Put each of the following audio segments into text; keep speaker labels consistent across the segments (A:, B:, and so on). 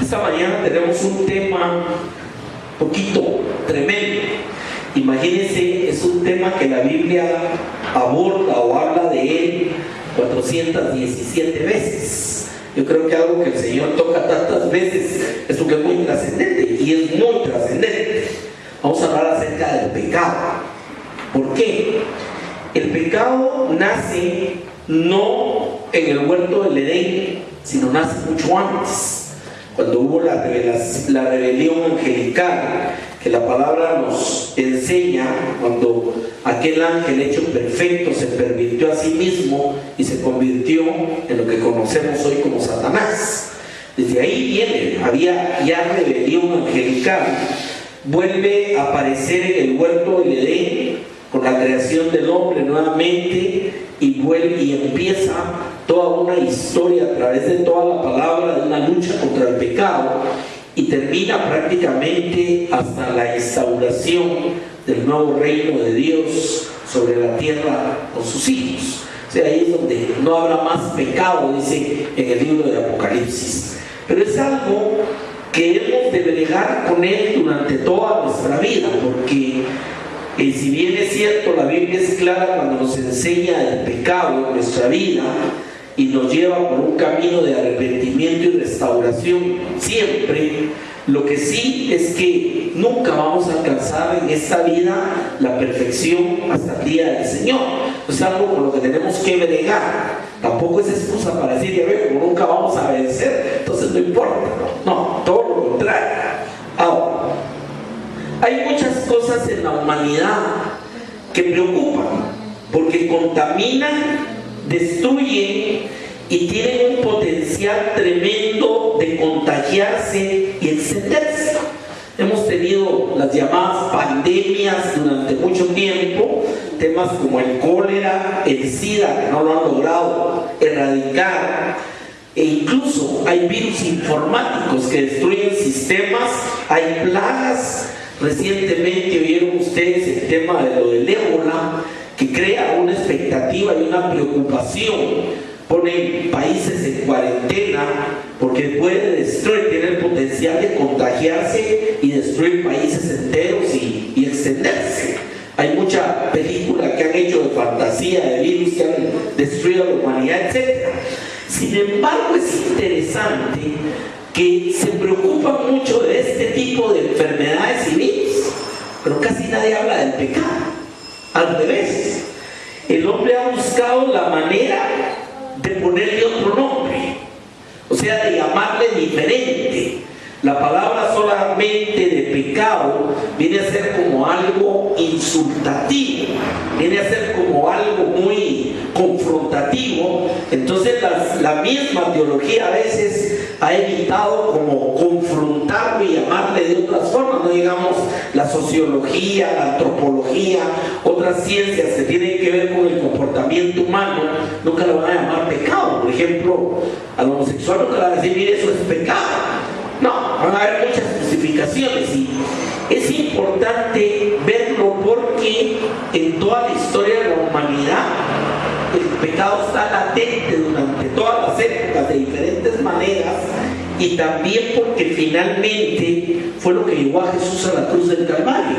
A: Esta mañana tenemos un tema un poquito tremendo. Imagínense, es un tema que la Biblia aborda o habla de él 417 veces. Yo creo que algo que el Señor toca tantas veces es porque es muy trascendente, y es muy trascendente. Vamos a hablar acerca del pecado. ¿Por qué? El pecado nace no en el huerto del Edén, sino nace mucho antes, cuando hubo la rebelión angelical, que la palabra nos enseña, cuando aquel ángel hecho perfecto se pervirtió a sí mismo y se convirtió en lo que conocemos hoy como Satanás. Desde ahí viene, había ya rebelión angelical. Vuelve a aparecer en el huerto del Edén con la creación del hombre nuevamente, y empieza toda una historia a través de toda la palabra de una lucha contra el pecado, y termina prácticamente hasta la instauración del nuevo reino de Dios sobre la tierra con sus hijos. O sea, ahí es donde no habrá más pecado, dice en el libro de Apocalipsis. Pero es algo que hemos de bregar con él durante toda nuestra vida, porque si bien es cierto, la Biblia es clara cuando nos enseña el pecado en nuestra vida y nos lleva por un camino de arrepentimiento y restauración siempre, lo que sí es que nunca vamos a alcanzar en esta vida la perfección hasta el día del Señor. Es algo con lo que tenemos que bregar. Tampoco es excusa para decir, ya veo, como nunca vamos a vencer, entonces no importa. No, todo lo contrario. Ahora, hay muchas cosas en la humanidad que preocupan, porque contaminan, destruyen y tienen un potencial tremendo de contagiarse y extenderse. Hemos tenido las llamadas pandemias durante mucho tiempo, temas como el cólera, el SIDA, que no lo han logrado erradicar, e incluso hay virus informáticos que destruyen sistemas, hay plagas. Recientemente oyeron ustedes el tema de lo del ébola, que crea una expectativa y una preocupación. Ponen países en cuarentena porque puede destruir, tiene el potencial de contagiarse y destruir países enteros y extenderse. Hay mucha película que han hecho de fantasía, de virus que han destruido a la humanidad, etc. Sin embargo, es interesante que se preocupan mucho de este tipo de enfermedades y virus, pero casi nadie habla del pecado. Al revés, el hombre ha buscado la manera de ponerle otro nombre, o sea, de llamarle diferente. La palabra solamente de pecado viene a ser como algo insultativo, viene a ser como algo muy confrontativo. Entonces la misma teología a veces ha evitado como confrontarlo y llamarle de otras formas. No digamos la sociología, la antropología, otras ciencias que tienen que ver con el comportamiento humano, nunca le van a llamar pecado. Por ejemplo, al homosexual nunca le van a decir, mire, eso es pecado. No, van a haber muchas justificaciones, y es importante verlo porque en toda la historia de la humanidad el pecado está latente durante todas las épocas de diferentes maneras, y también porque finalmente fue lo que llevó a Jesús a la cruz del Calvario.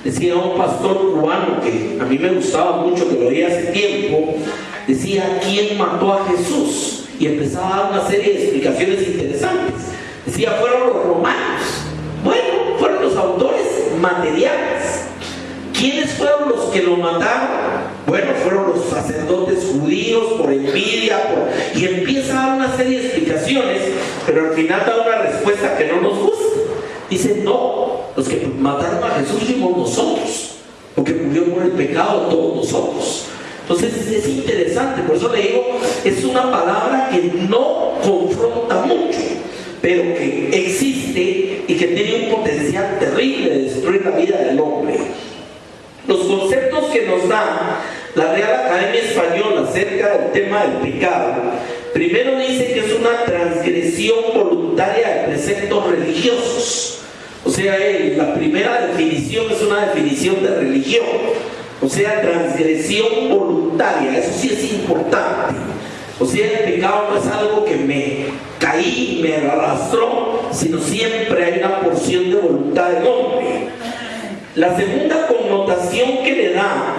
A: Decía un pastor cubano que a mí me gustaba mucho, que lo oí hace tiempo, decía, ¿quién mató a Jesús? Y empezaba a dar una serie de explicaciones interesantes. Decía, fueron los romanos. Bueno, fueron los autores materiales. ¿Quiénes fueron los que lo mataron? Bueno, fueron los sacerdotes judíos por envidia, y empieza a dar una serie de explicaciones, pero al final da una respuesta que no nos gusta. Dice, no, los que mataron a Jesús fuimos nosotros, porque murió por el pecado de todos nosotros. Entonces es interesante, por eso le digo, es una palabra que no confronta mucho, pero que existe y que tiene un potencial terrible de destruir la vida del hombre. Los conceptos que nos da la Real Academia Española acerca del tema del pecado, primero dice que es una transgresión voluntaria de preceptos religiosos. O sea, la primera definición es una definición de religión, o sea, transgresión voluntaria. Eso sí es importante. O sea, el pecado no es algo que me caí, me arrastró, sino siempre hay una porción de voluntad del hombre. La segunda connotación que le da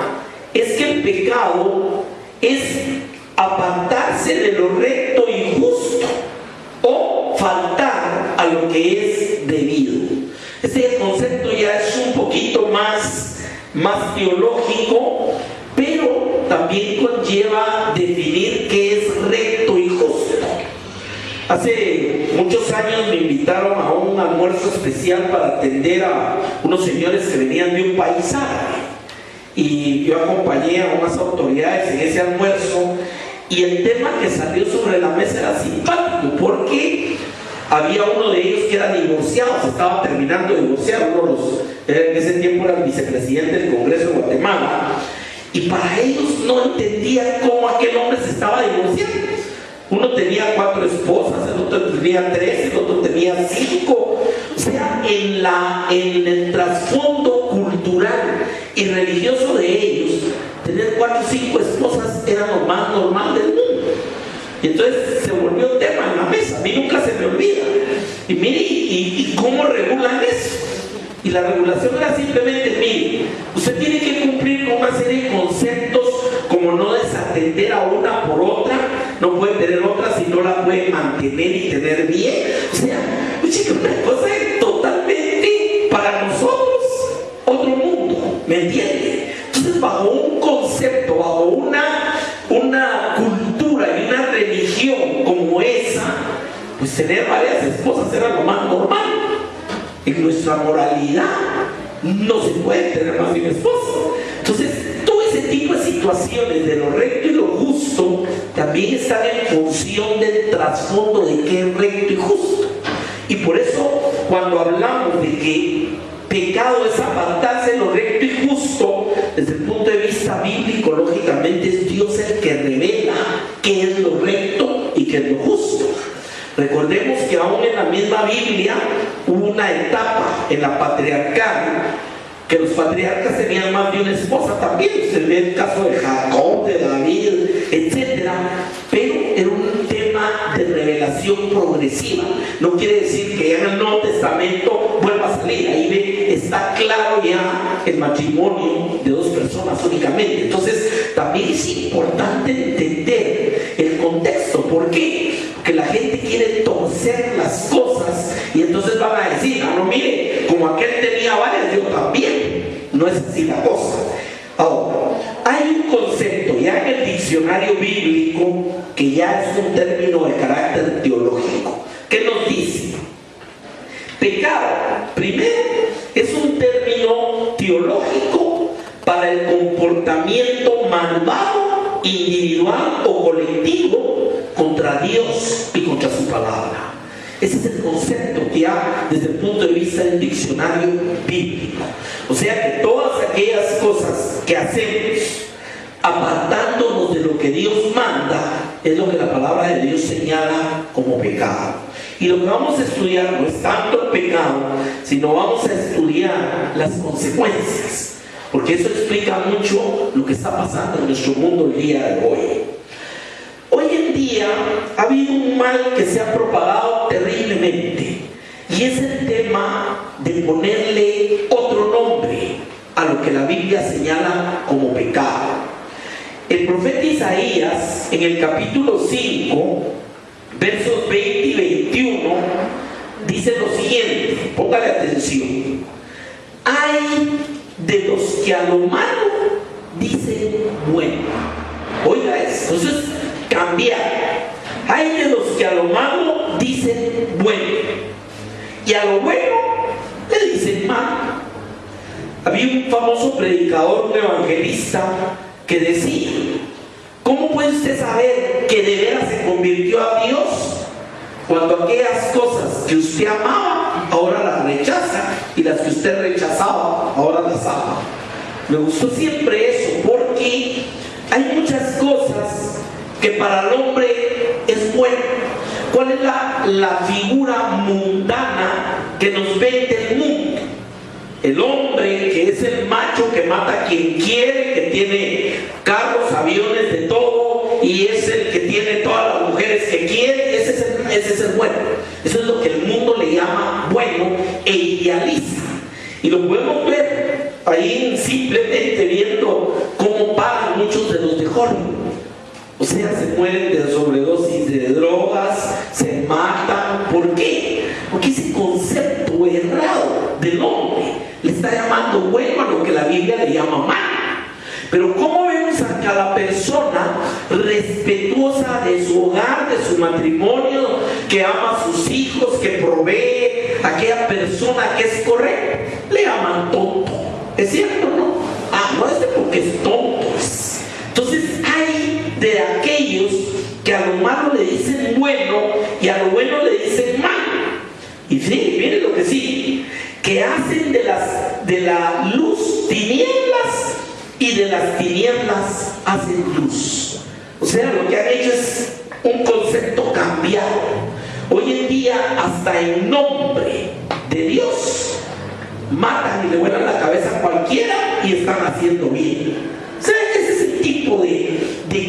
A: es que el pecado es apartarse de lo recto y justo o faltar a lo que es debido. Ese concepto ya es un poquito más teológico, pero también conlleva definir qué es recto y justo. Hace muchos años me invitaron a un almuerzo especial para atender a unos señores que venían de un país árabe, y yo acompañé a unas autoridades en ese almuerzo, y el tema que salió sobre la mesa era simpático porque había uno de ellos que era divorciado, se estaba terminando de divorciar, en ese tiempo era el vicepresidente del Congreso de Guatemala, y para ellos no entendían cómo aquel hombre se estaba divorciando. Uno tenía 4 esposas, el otro tenía 3, el otro tenía 5. O sea, en el trasfondo cultural y religioso de ellos, tener 4 o 5 esposas era lo más normal del mundo. Y entonces se volvió tema en la mesa. A mí nunca se me olvida. Y mire, ¿y cómo regulan eso? Y la regulación era simplemente, mire, usted tiene que cumplir con una serie de conceptos, como no desatender a una por otra, no puede tener otra si no la puede mantener y tener bien. O sea, una cosa totalmente para nosotros, otro mundo, ¿me entiende? Entonces, bajo un concepto, bajo una cultura y una religión como esa, pues tener varias esposas era lo más normal. En nuestra moralidad no se puede tener más de una esposa. Entonces, todo ese tipo de situaciones de lo recto y lo justo también están en función del trasfondo de qué es recto y justo. Y por eso, cuando hablamos de que pecado es apartarse de lo recto y justo, desde el punto de vista bíblico, lógicamente es Dios el que revela qué es lo recto y qué es lo justo. Recordemos que aún en la misma Biblia hubo una etapa en la patriarcal que los patriarcas tenían más de una esposa también. Se ve el caso de Jacob, de David, etc. Pero era un tema de revelación progresiva. No quiere decir que ya en el Nuevo Testamento vuelva a salir. Ahí está claro ya el matrimonio de 2 personas únicamente. Entonces también es importante entender el contexto. ¿Por qué? Porque la gente quiere torcer las cosas y entonces van a decir, no, mire, como aquel tenía varias, yo también. No es así la cosa. Ahora, hay un concepto ya en el diccionario bíblico que ya es un término de carácter teológico. ¿Qué nos dice? Pecado, primero, es un término teológico para el comportamiento malvado, individual o colectivo contra Dios y contra su palabra. Ese es el concepto que ya desde el punto de vista del diccionario bíblico. O sea que todas aquellas cosas que hacemos apartándonos de lo que Dios manda es lo que la palabra de Dios señala como pecado. Y lo que vamos a estudiar no es tanto el pecado, sino vamos a estudiar las consecuencias, porque eso explica mucho lo que está pasando en nuestro mundo el día de hoy. Hoy en día ha habido un mal que se ha propagado terriblemente, y es el tema de ponerle otro nombre a lo que la Biblia señala como pecado. El profeta Isaías, en el capítulo 5, versos 20 y 21, dice lo siguiente, póngale atención: hay de los que a lo malo dicen bueno. Oiga eso, entonces cambiar. Hay de los que a lo malo dicen bueno y a lo bueno le dicen malo. Había un famoso predicador, un evangelista, que decía: ¿cómo puede usted saber que de veras se convirtió a Dios cuando aquellas cosas que usted amaba ahora las rechaza y las que usted rechazaba ahora las ama? Me gustó siempre eso, porque hay muchas cosas que para el hombre es bueno. ¿Cuál es la figura mundana que nos vende el mundo? El hombre que es el macho que mata a quien quiere, que tiene carros, aviones, de todo, y es el que tiene todas las mujeres que quiere. Ese es el bueno. Eso es lo que el mundo le llama Y lo podemos ver ahí simplemente viendo cómo pagan muchos de los de Hollywood. O sea, se mueren de sobredosis de drogas, se matan. ¿Por qué? Porque ese concepto errado del hombre le está llamando bueno a lo que la Biblia le llama mal. Pero ¿cómo vemos a cada persona respetuosa de su hogar, de su matrimonio, que ama a sus hijos, que provee a aquella persona que es correcta? Le llaman tonto. ¿Es cierto, no? No es porque es tonto. Entonces hay de aquellos que a lo malo le dicen bueno y a lo bueno le dicen malo. Y sí, miren lo que sí, que hacen de la luz tinieblas y de las tinieblas hacen luz. O sea, lo que han hecho es un concepto cambiado. Hoy en día, hasta en nombre de Dios, matan y le vuelan la cabeza a cualquiera y están haciendo bien. O sea, ese es el tipo de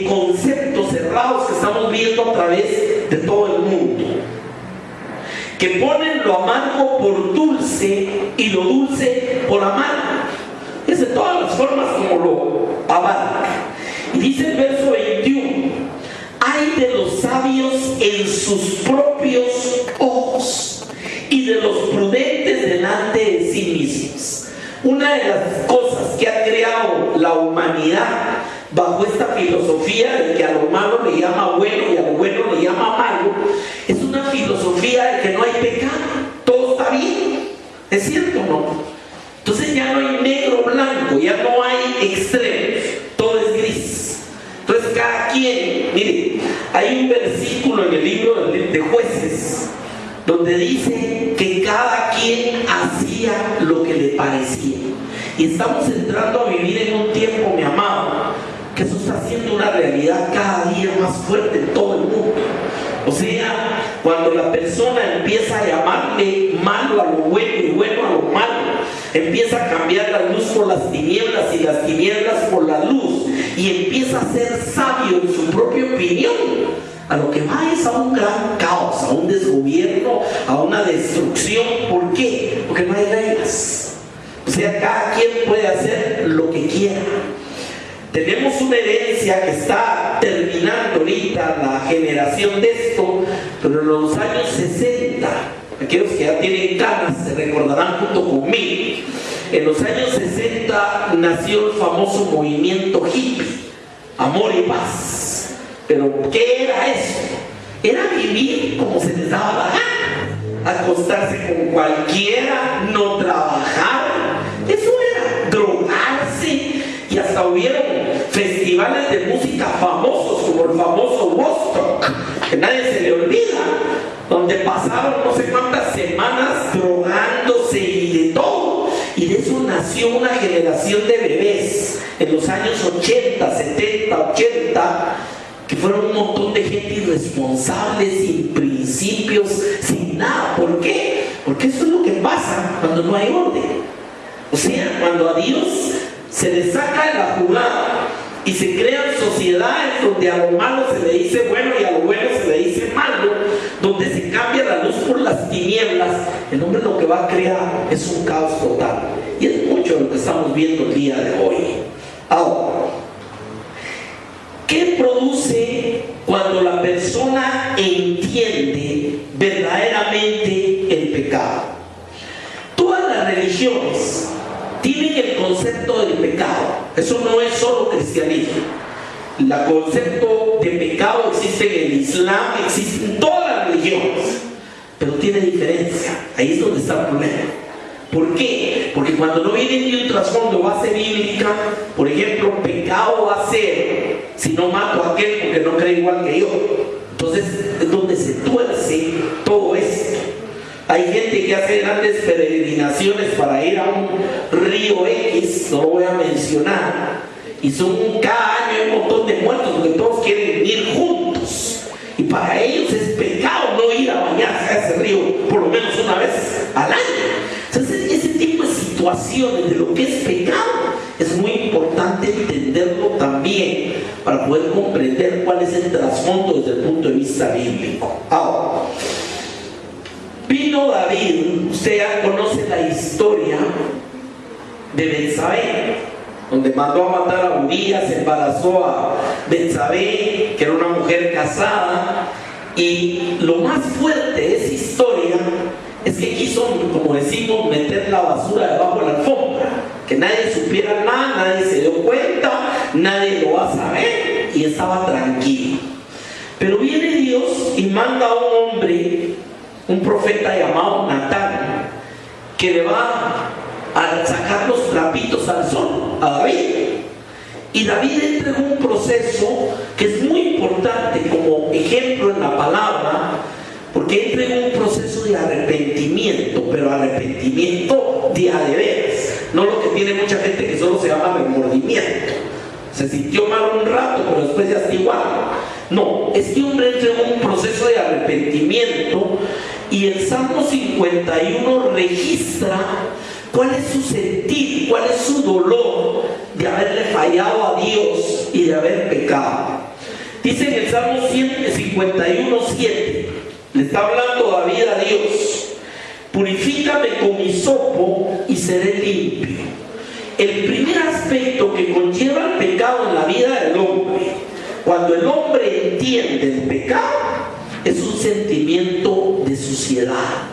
A: conceptos cerrados que estamos viendo a través de todo el mundo, que ponen lo amargo por dulce y lo dulce por amargo. Es de todas las formas como lo abarca. Y dice el verso 21: hay de los sabios en sus propios ojos y de los prudentes delante de sí mismos. Una de las cosas que ha creado la humanidad bajo esta filosofía de que a lo malo le llama bueno y a lo bueno le llama malo, es una filosofía de que no hay pecado, todo está bien. ¿Es cierto o no? Entonces ya no hay negro blanco, ya no hay extremos, todo es gris. Entonces cada quien, mire, hay un versículo en el libro de Jueces donde dice que cada quien hacía lo que le parecía. Y estamos entrando a vivir en un tiempo, mi amado, que eso está siendo una realidad cada día más fuerte en todo el mundo. O sea, cuando la persona empieza a llamarle malo a lo bueno y bueno a lo malo, empieza a cambiar la luz por las tinieblas y las tinieblas por la luz, y empieza a ser sabio en su propia opinión, a lo que va es a un gran caos, a un desgobierno, a una destrucción. ¿Por qué? Porque no hay reglas. O sea, cada quien puede hacer lo que quiera. Tenemos una herencia que está terminando ahorita la generación de esto, pero en los años 60, aquellos que ya tienen canas se recordarán junto conmigo, en los años 60 nació el famoso movimiento hippie, amor y paz. Pero ¿qué era eso? Era vivir como se les daba la gana, acostarse con cualquiera, no trabajar. Eso era drogarse, y hasta hubieron festivales de música famosos como el famoso Woodstock, que nadie se le olvida, donde pasaron no sé cuántas semanas drogándose y de todo. Y de eso nació una generación de bebés en los años 80, 70, 80, que fueron un montón de gente irresponsable, sin principios, sin nada. ¿Por qué? Porque eso es lo que pasa cuando no hay orden. O sea, cuando a Dios se le saca de la jugada y se crean sociedades donde a lo malo se le dice bueno y a lo bueno se le dice malo, donde se cambia la luz por las tinieblas, el hombre lo que va a crear es un caos total. Y es mucho lo que estamos viendo el día de hoy. Ahora, ¿qué produce cuando la persona entiende verdaderamente el pecado? Todas las religiones tienen el concepto del pecado. Eso no es solo cristianismo. El concepto de pecado existe en el Islam, existe en todas las religiones, pero tiene diferencia. Ahí es donde está el problema. ¿Por qué? Porque cuando no viene de un trasfondo base bíblica, por ejemplo, pecado va a ser si no mato a aquel porque no cree igual que yo. Entonces es donde se tuerce todo esto. Hay gente que hace grandes peregrinaciones para ir a un río X, no lo voy a mencionar, y son cada año un montón de muertos porque todos quieren ir juntos, y para ellos es pecado no ir a bañarse a ese río por lo menos una vez al año. Entonces ese tipo de situaciones de lo que es pecado es muy importante entenderlo también para poder comprender cuál es el trasfondo desde el punto de vista bíblico. Ahora, vino David, usted ya conoce la historia, de Betsabé, donde mandó a matar a Urías, embarazó a Betsabé, que era una mujer casada. Y lo más fuerte de esa historia es que quiso, como decimos, meter la basura debajo de la alfombra, que nadie supiera nada, nadie se dio cuenta, nadie lo va a saber, y estaba tranquilo. Pero viene Dios y manda a un hombre, un profeta llamado Natán, que le va a sacar los trapitos al sol a David. Y David entra en un proceso que es muy importante como ejemplo en la palabra, porque entra en un proceso de arrepentimiento, pero arrepentimiento de a de veras, no lo que tiene mucha gente que solo se llama remordimiento. Se sintió mal un rato, pero después ya está igual. No, este hombre entra en un proceso de arrepentimiento, y el Salmo 51 registra cuál es su sentir, cuál es su dolor de haberle fallado a Dios y de haber pecado. Dice en el Salmo 51:7, le está hablando David a Dios: purifícame con hisopo y seré limpio. El primer aspecto que conlleva el pecado en la vida del hombre, cuando el hombre entiende el pecado, es un sentimiento de suciedad.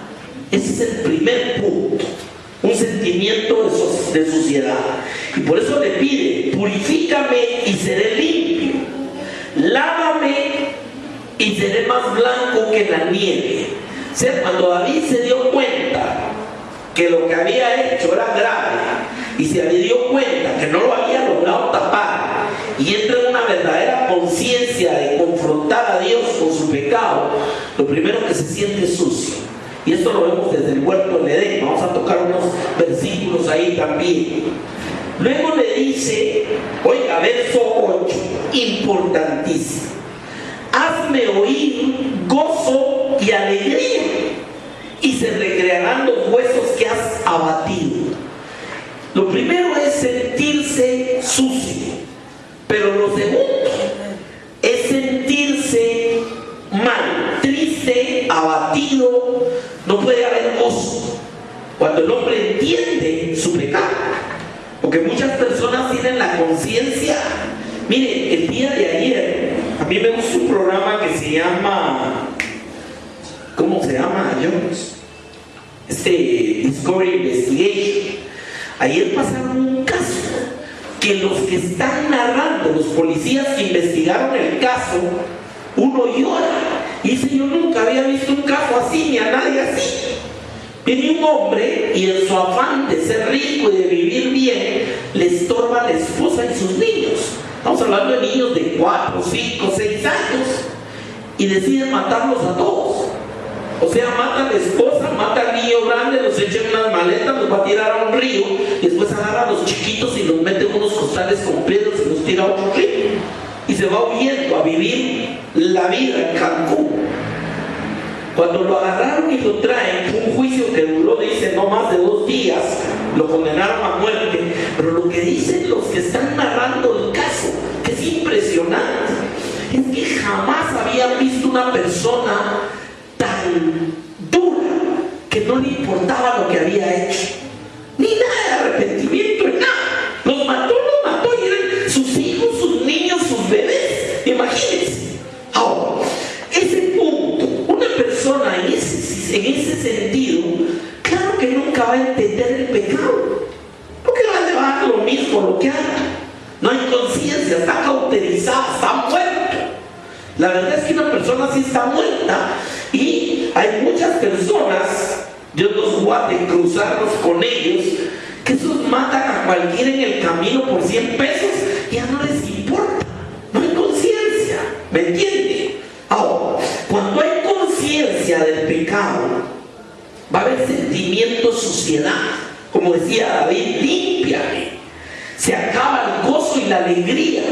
A: Ese es el primer punto, un sentimiento de suciedad. Y por eso le pide: purifícame y seré limpio, lávame y seré más blanco que la nieve. O sea, cuando David se dio cuenta que lo que había hecho era grave, y se dio cuenta que no lo había logrado tapar, y entra en una verdadera conciencia de confrontar a Dios con su pecado, lo primero que se siente es sucio. Y esto lo vemos desde el huerto del Edén. Vamos a tocar unos versículos ahí también. Luego le dice, oiga, verso 8, importantísimo: hazme oír gozo y alegría, y se recrearán los huesos que has abatido. Lo primero es sentirse sucio, pero lo segundo es sentirse mal, triste, abatido. No puede haber gozo cuando el hombre entiende su pecado, porque muchas personas tienen la conciencia. Miren, el día de ayer a mí me gusta un programa que se llama, ¿cómo se llama, Jones? Discovery Investigation. Ayer pasaron un caso que los que están narrando, los policías que investigaron el caso, uno llora y dice: yo nunca había visto un caso así, ni a nadie así. Viene un hombre y en su afán de ser rico y de vivir bien, le estorba a la esposa y sus niños. Estamos hablando de niños de 4, 5, 6 años, y decide matarlos a todos. O sea, mata a la esposa, mata al niño grande, los echa en unas maletas, los va a tirar a un río, y después agarra a los chiquitos y los mete en unos costales con piedras y los tira a otro río, y se va huyendo a vivir la vida en Cancún. Cuando lo agarraron y lo traen, fue un juicio que duró, dice, no más de 2 días, lo condenaron a muerte. Pero lo que dicen los que están narrando el caso, que es impresionante, es que jamás habían visto una persona tan dura que no le importaba lo que había hecho, ni nada de arrepentimiento, ni nada. Los mató, y eran sus hijos, sus niños, sus bebés. Imagínense. Ahora, ese punto, una persona en ese sentido, claro que nunca va a entender el pecado, porque le va a dar lo mismo lo que haga. No hay conciencia, está cauterizada, está muerto. La verdad es que una persona así está muerta, y hay muchas personas, Dios nos guarde cruzarnos con ellos, que esos matan a cualquiera en el camino por 100 pesos, y ya no les importa, no hay conciencia, ¿me entiende? Ahora, cuando hay conciencia del pecado, va a haber sentimiento de suciedad. Como decía David: límpiame. Se acaba el gozo y la alegría.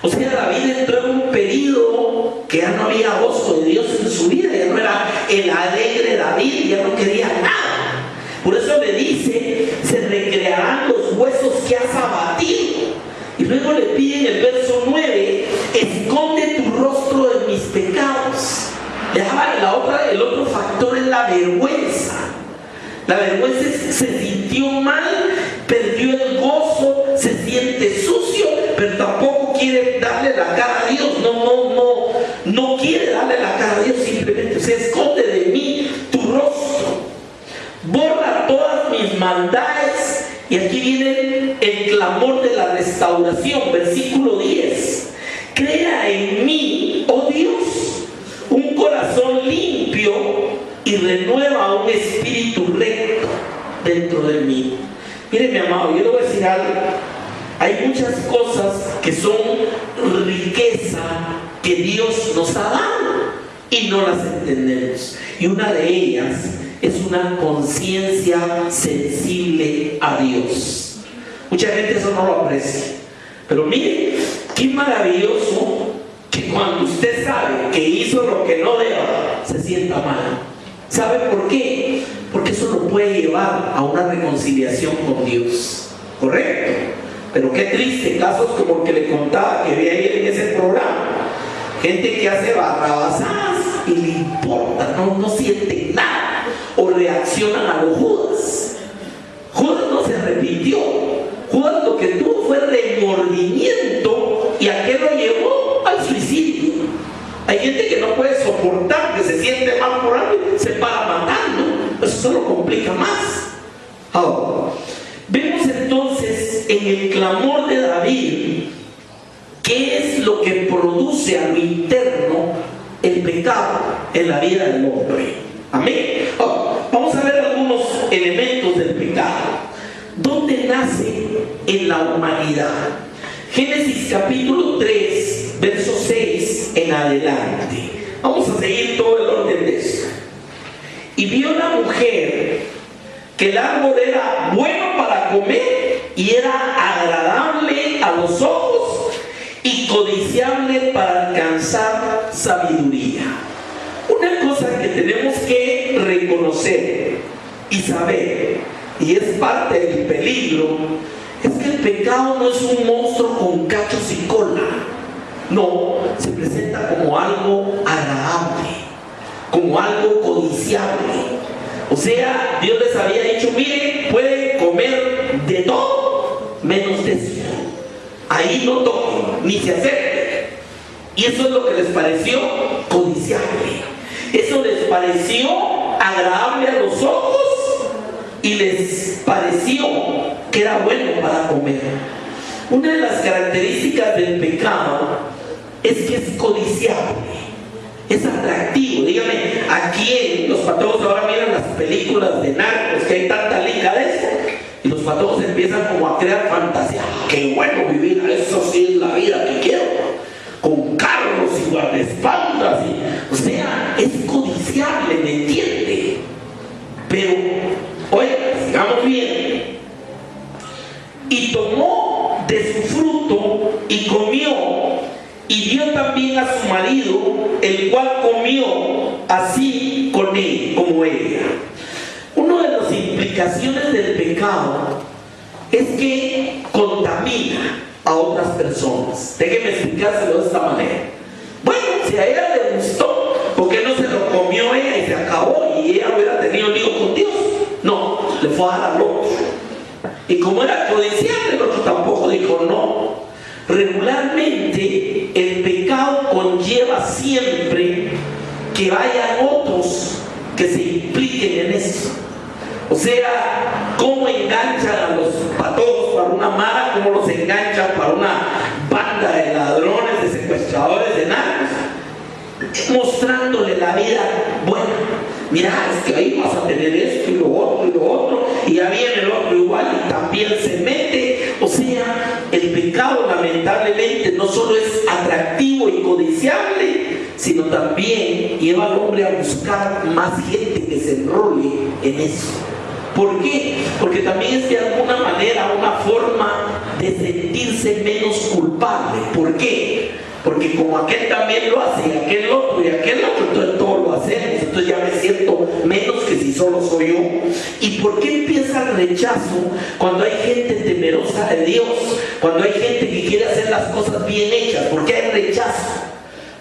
A: O sea, David entró en un periodo que ya no había gozo de Dios en su vida, ya no era el alegre David, ya no quería nada. Por eso le dice: se recrearán los huesos que has abatido. Y luego le pide en el verso 9: esconde tu rostro de mis pecados. El otro factor es la vergüenza. La vergüenza se sintió mal, perdió el gozo, se siente sucio, pero tampoco quiere darle la cara a Dios. No quiere darle la cara a Dios, simplemente se esconde de mí tu rostro. Borra todas mis maldades. Y aquí viene el clamor de la restauración, versículo 10. Crea en mí, oh Dios, un corazón limpio y renueva un espíritu recto dentro de mí. Mire, mi amado, yo le voy a decir algo. Hay muchas cosas que son riqueza que Dios nos ha dado y no las entendemos. Y una de ellas es una conciencia sensible a Dios. Mucha gente eso no lo aprecia. Pero mire, qué maravilloso que cuando usted sabe que hizo lo que no deba, se sienta mal. ¿Sabe por qué? Porque eso lo puede llevar a una reconciliación con Dios. ¿Correcto? Pero qué triste, casos como el que le contaba que vi ayer en ese programa. Gente que hace barrabasadas y le importa, no sienten nada. O reaccionan a los Judas. Judas no se arrepintió. Judas lo que tuvo fue remordimiento. ¿Y a qué lo llevó? Al suicidio. Hay gente que no puede soportar, que se siente mal por algo y se para matando. Eso solo complica más. Ahora, vemos entonces en el clamor de David qué es lo que produce a lo interno el pecado en la vida del hombre. Amén. Vamos a ver algunos elementos del pecado. ¿Dónde nace en la humanidad? Génesis capítulo 3, verso 6 en adelante. Vamos a seguir todo el orden de eso. Y vio la mujer que el árbol era bueno para comer y era agradable a los ojos y codiciable para alcanzar sabiduría. Una cosa que tenemos que reconocer y saber, y es parte del peligro, es que el pecado no es un monstruo con cachos y cola. No, se presenta como algo agradable, como algo codiciable. O sea, Dios les había dicho, miren, pueden comer de todo menos de eso. Ahí no toquen, ni se acerquen. Y eso es lo que les pareció codiciable. Eso les pareció agradable a los ojos y les pareció que era bueno para comer. Una de las características del pecado es que es codiciable. Es atractivo. Dígame, ¿a quién los patojos ahora miran las películas de narcos que hay tanta liga de eso? Y los patojos empiezan como a crear fantasía. ¡Qué bueno vivir! Eso sí es la vida que quiero. Con carros y guardaespaldas. O sea, es codiciable, ¿me entiende? Pero, oye, sigamos bien. Y tomó de su fruto y comió, y dio también a su marido, el cual comió así con él, como ella. Una de las implicaciones del pecado es que contamina a otras personas. Déjenme explicárselo de esta manera. Bueno, si a ella le gustó, ¿por qué no se lo comió ella y se acabó y ella hubiera tenido un lío con Dios? No, le fue a dar al otro. Y como era codiciable, el otro tampoco dijo no. Regularmente el pecado conlleva siempre que hayan otros que se impliquen en eso. O sea, cómo enganchan a los patojos para una mara, cómo los enganchan para una banda de ladrones, de secuestradores, de narcos, mostrándole la vida buena. Mira, es que ahí vas a tener esto y lo otro, y ya viene el otro igual y también se mete. O sea, el pecado lamentablemente no solo es atractivo y codiciable, sino también lleva al hombre a buscar más gente que se enrole en eso. ¿Por qué? Porque también es de alguna manera una forma de sentirse menos culpable. ¿Por qué? Porque como aquel también lo hace, y aquel otro, entonces todos lo hacemos, entonces ya me siento menos que si solo soy yo. ¿Y por qué empieza el rechazo cuando hay gente temerosa de Dios? Cuando hay gente que quiere hacer las cosas bien hechas. ¿Por qué hay rechazo?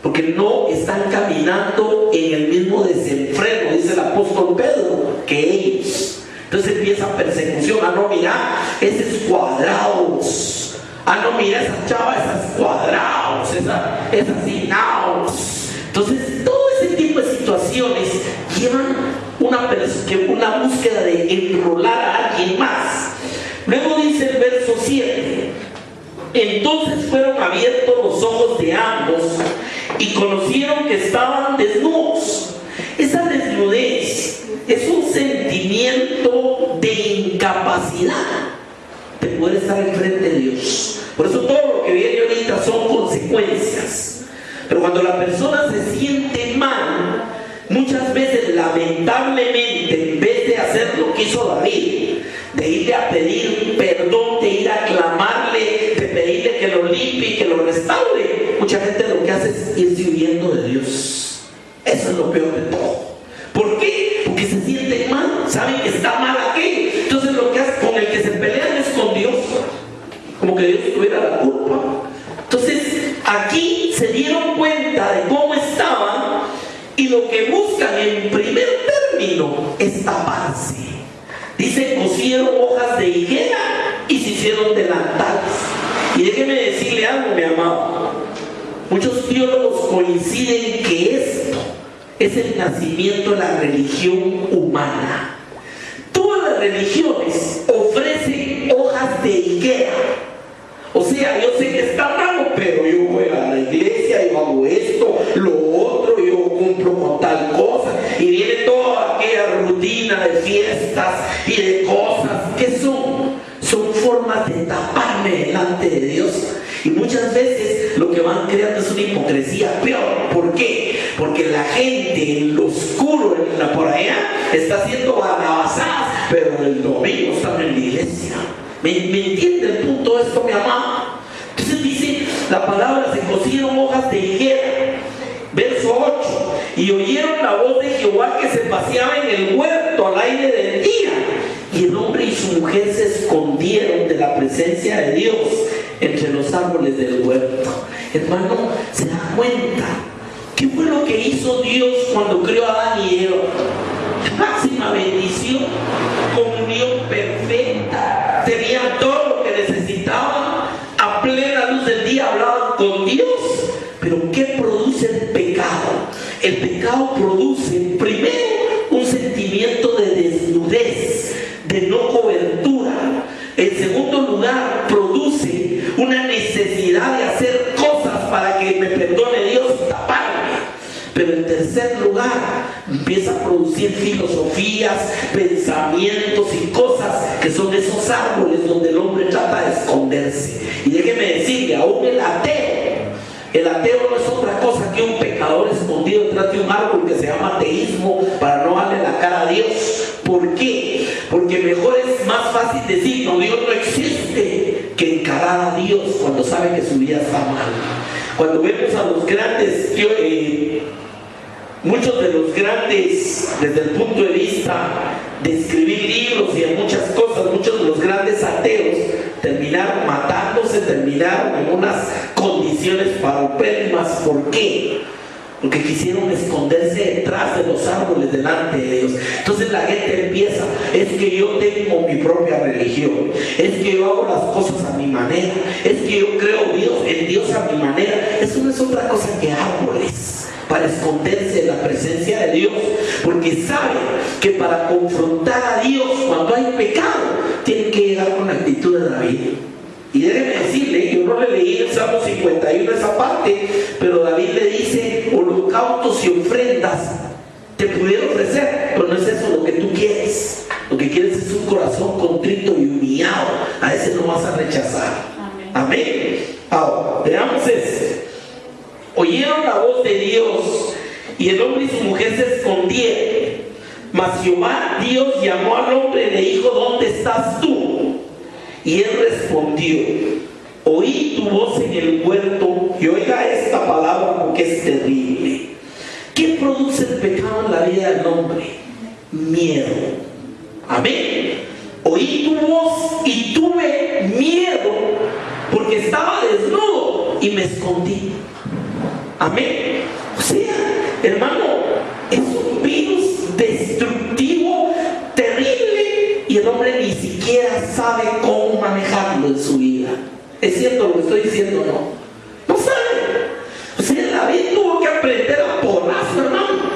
A: Porque no están caminando en el mismo desenfreno, dice el apóstol Pedro, que ellos. Entonces empieza persecución. Ah, no, mira, esos cuadrados. Ah, no, mira, esa chava, esas cuadrados, esas inaos. Entonces, todo ese tipo de situaciones llevan una búsqueda de enrolar a alguien más. Luego dice el verso 7: entonces fueron abiertos los ojos de ambos y conocieron que estaban desnudos. Esa desnudez es un sentimiento de incapacidad de poder estar enfrente de Dios. Por eso todo lo que viene ahorita son consecuencias. Pero cuando la persona se siente mal, muchas veces, lamentablemente, en vez de hacer lo que hizo David, de irle a pedir perdón, de ir a clamarle, de pedirle que lo limpie y que lo restaure, mucha gente lo que hace es irse huyendo de Dios. Eso es lo peor de todo. ¿Por qué? Porque se sienten mal, saben que está mal aquello. Entonces lo que hace, con el que se pelean es con Dios, como que Dios tuviera la culpa. Entonces aquí se dieron cuenta de cómo estaban, y lo que buscan en primer término es taparse. Dice: cosieron hojas de higuera y se hicieron delantales. Y déjeme decirle algo, mi amado. Muchos teólogos coinciden que esto es el nacimiento de la religión humana. Todas las religiones ofrecen hojas de higuera. O sea, yo sé que está malo, pero yo voy a la iglesia, yo hago esto, lo otro, yo cumplo con tal cosa, y viene toda aquella rutina de fiestas y de cosas que son formas de taparme delante de Dios. Y muchas veces lo que van creando es una hipocresía peor. ¿Por qué? Porque la gente en lo oscuro, por allá, está haciendo barrabasadas, pero el domingo están en la iglesia. ¿Me entiende el punto de esto, mi amado? Entonces dice la palabra: se cosieron hojas de higuera. Verso 8: y oyeron la voz de Jehová que se paseaba en el huerto al aire del día. Y el hombre y su mujer se escondieron de la presencia de Dios entre los árboles del huerto. Hermano, ¿se da cuenta qué fue lo que hizo Dios cuando creó a Adán y Eva? Máxima bendición, comunión perfecta, tenían todo lo que necesitaban, a plena luz del día hablaban con Dios. Pero ¿qué produce el pecado? El pecado produce primero un sentimiento de desnudez, de no cobertura. En segundo lugar, produce una necesidad de hacer cosas para que me perdone Dios y taparme. Pero en tercer lugar, empieza a producir filosofías, pensamientos y cosas que son esos árboles donde el hombre trata de esconderse. Y déjeme decirle, aún el ateo no es otra cosa que un pecador escondido detrás de un árbol que se llama ateísmo, para no darle la cara a Dios. ¿Por qué? Porque mejor es más fácil decir: no, Dios no existe, que encarar a Dios cuando sabe que su vida está mal. Cuando vemos a los grandes, muchos de los grandes, desde el punto de vista de escribir libros y de muchas cosas, muchos de los grandes ateos terminaron matándose, terminaron en unas condiciones paupérrimas. ¿Por qué? Porque quisieron esconderse detrás de los árboles delante de Dios. Entonces la gente empieza: es que yo tengo mi propia religión, es que yo hago las cosas a mi manera, es que yo creo en Dios a mi manera. Eso no es otra cosa que árboles para esconderse de la presencia de Dios, porque saben que para confrontar a Dios cuando hay pecado tienen que llegar con la actitud de David. Y déjeme decirle, yo no le leí el Salmo 51 esa parte, pero David le dice: holocaustos y ofrendas te pudiera ofrecer, pero no es eso lo que tú quieres. Lo que quieres es un corazón contrito y humillado. A ese no vas a rechazar. Amén. Ahora, veamos este. Oyeron la voz de Dios, y el hombre y su mujer se escondieron. Mas Jehová Dios llamó al hombre y le dijo: ¿dónde estás tú? Y él respondió: oí tu voz en el huerto. Y oiga esta palabra porque es terrible. ¿Qué produce el pecado en la vida del hombre? Miedo. Amén. Oí tu voz y tuve miedo porque estaba desnudo y me escondí. Amén. O sea, hermano, es un virus destructivo, terrible, el hombre ni siquiera sabe cómo manejarlo en su vida. ¿Es cierto lo que estoy diciendo? No sabe. O sea, David tuvo que aprender a porrazo, hermano.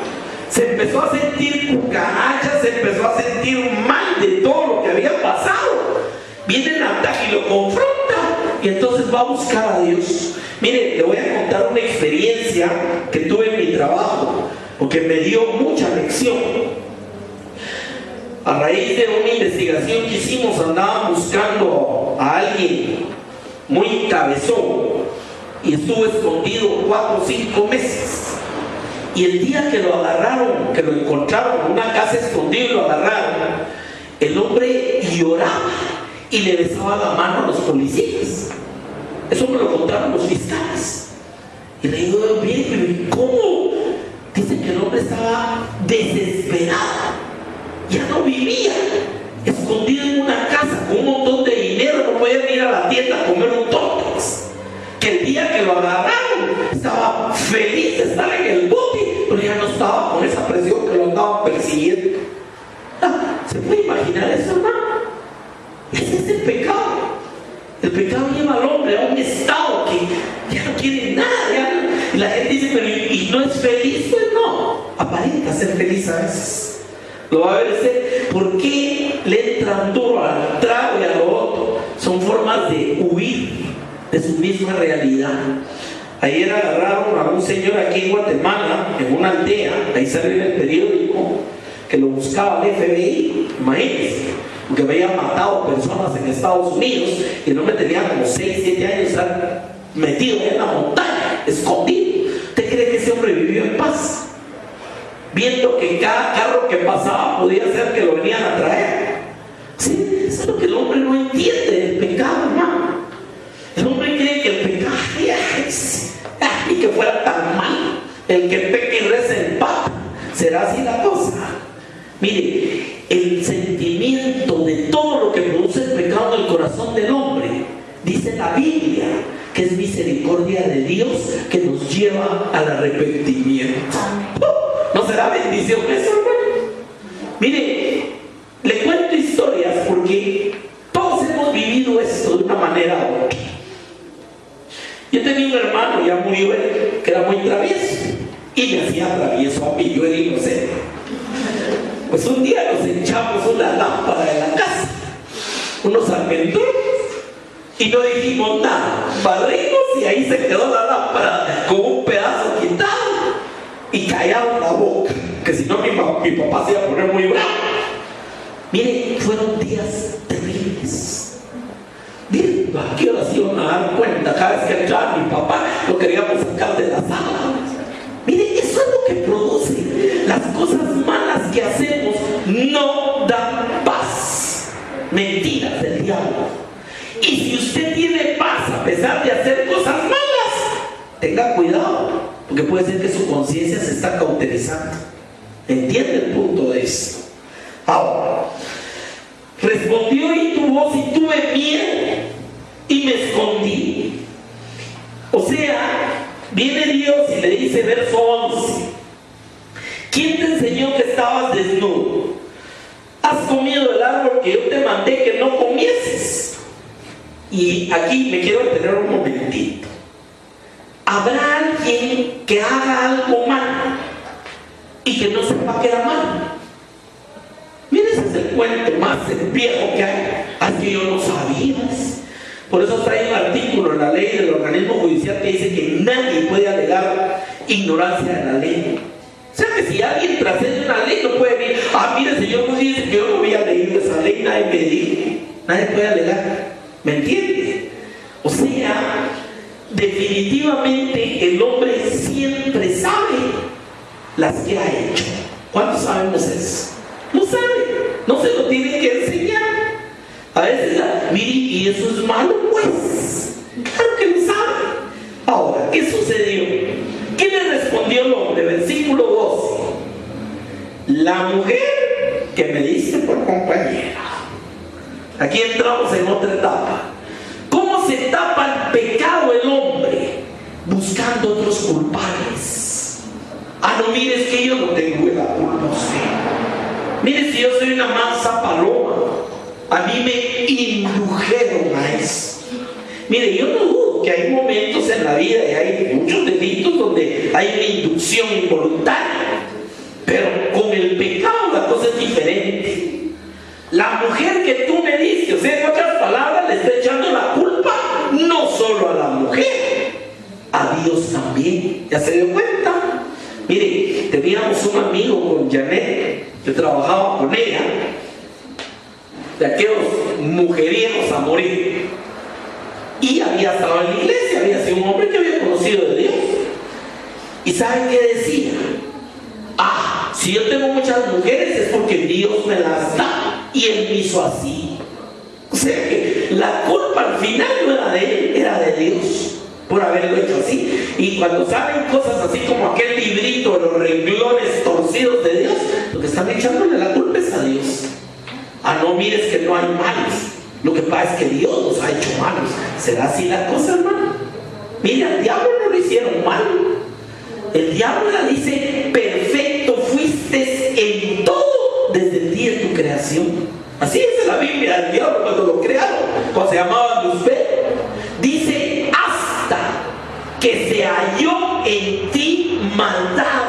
A: Se empezó a sentir cucaracha, se empezó a sentir mal de todo lo que había pasado. Viene Natán y lo confronta, y entonces va a buscar a Dios. Mire, le voy a contar una experiencia que tuve en mi trabajo, porque me dio mucha lección. A raíz de una investigación que hicimos, andaban buscando a alguien muy cabezón, y estuvo escondido 4 o 5 meses. Y el día que lo agarraron, que lo encontraron en una casa escondido y lo agarraron, el hombre lloraba y le besaba la mano a los policías. Eso me lo contaron los fiscales. Y le digo, bien, ¿cómo? Dicen que el hombre estaba desesperado, ya no vivía, escondido en una casa con un montón de dinero, no podía ir a la tienda a comer un tortas. Que el día que lo agarraron estaba feliz de estar en el bote, pero ya no estaba con esa presión que lo andaban persiguiendo. ¿Se puede imaginar eso, hermano? Ese es el pecado. El pecado lleva al hombre a un estado que ya no quiere nada. Y la gente dice, pero ¿y no es feliz? Pues no, aparenta ser feliz a veces. Lo va a ver usted. ¿Por qué le entran duro al trago y a lo otro? Son formas de huir de su misma realidad. Ayer agarraron a un señor aquí en Guatemala, en una aldea, ahí salió en el periódico, que lo buscaba el FBI, imagínense, porque había matado personas en Estados Unidos, y el hombre tenía como 6, 7 años metido en la montaña, escondido. ¿Usted cree que ese hombre vivió en paz? Viendo que cada carro que pasaba podía ser que lo venían a traer. Sí, eso es lo que el hombre no entiende del pecado, hermano. El hombre cree que el pecado y que fuera tan mal, el que peque y reza en paz, será así la cosa. Mire, el sentimiento de todo lo que produce el pecado en el corazón del hombre, dice la Biblia, que es misericordia de Dios que nos lleva al arrepentimiento. ¿No será bendición eso, hermano? Mire, le cuento historias porque todos hemos vivido esto de una manera u otra. Yo tenía un hermano, ya murió él, que era muy travieso, y me hacía travieso a mí, yo era inocente. Pues un día nos echamos una lámpara de la casa, unos almendros, y no dijimos nada. Barrimos y ahí se quedó la lámpara con un pedazo quitado, y callaron la boca, que si no mi papá se iba a poner muy bravo. Miren, fueron días terribles. Miren, ¿a qué horas iban a dar cuenta? Cada vez que entraba mi papá lo queríamos sacar de la sala. Miren, eso es lo que produce. Las cosas malas que hacemos no dan paz. Mentiras del diablo. Y si usted tiene paz a pesar de hacer cosas malas, tenga cuidado, porque puede ser que su conciencia se está cauterizando. ¿Entiende el punto de esto? Ahora, respondió y tu voz y tuve miedo y me escondí. O sea, viene Dios y le dice, verso 11, ¿quién te enseñó que estabas desnudo? ¿Has comido del árbol que yo te mandé que no comieses? Y aquí me quiero detener un momentito. ¿Habrá alguien que haga algo mal y que no sepa que era mal? Miren, ese es el cuento más viejo que hay. Así yo no sabía. Por eso trae un artículo en la ley del organismo judicial que dice que nadie puede alegar ignorancia de la ley. O sea que si alguien trasciende una ley no puede decir, mire, el señor juez dice que yo no había leído esa ley, nadie me dijo. Nadie puede alegar. ¿Me entiende? O sea, definitivamente el hombre siempre sabe las que ha hecho. ¿Cuántos sabemos eso? No sabe, no se lo tiene que enseñar. A veces, mire, ¿y eso es malo? Pues, claro que lo sabe. Ahora, ¿qué sucedió? ¿Qué le respondió el hombre? Versículo 12. La mujer que me diste por compañera. Aquí entramos en otra etapa. ¿Cómo se tapa el pecado el hombre? Buscando otros culpables. No mires que yo no tengo la culpa. Mire, si yo soy una mansa paloma, A mí me indujeron a eso. Mire, yo no dudo que hay momentos en la vida y hay muchos delitos donde hay una inducción involuntaria, pero con el pecado la cosa es diferente. La mujer que tú me diste, o sea, en otras palabras, le está echando la culpa no solo a la mujer, a Dios también. ¿Ya se dio cuenta? Mire, teníamos un amigo con Janet, yo trabajaba con ella, de aquellos mujeriegos a morir, y había estado en la iglesia, había sido un hombre que había conocido de Dios. ¿Y saben qué decía? Ah, si yo tengo muchas mujeres es porque Dios me las da y Él me hizo así. O sea que la culpa al final no era de Él, era de Dios por haberlo hecho así. Y cuando saben cosas así como aquel librito de los renglones torcidos de Dios, lo que están echándole la culpa es a Dios. Ah, no mires que no hay malos, lo que pasa es que Dios los ha hecho malos. ¿Será así la cosa, hermano? Mira, al diablo no lo hicieron mal. El diablo le dice: perfecto fuiste en todo desde el día de tu creación. Así es la Biblia del diablo cuando lo crearon, cuando se llamaba Lucifer. Dice: hasta que se halló en ti maldad.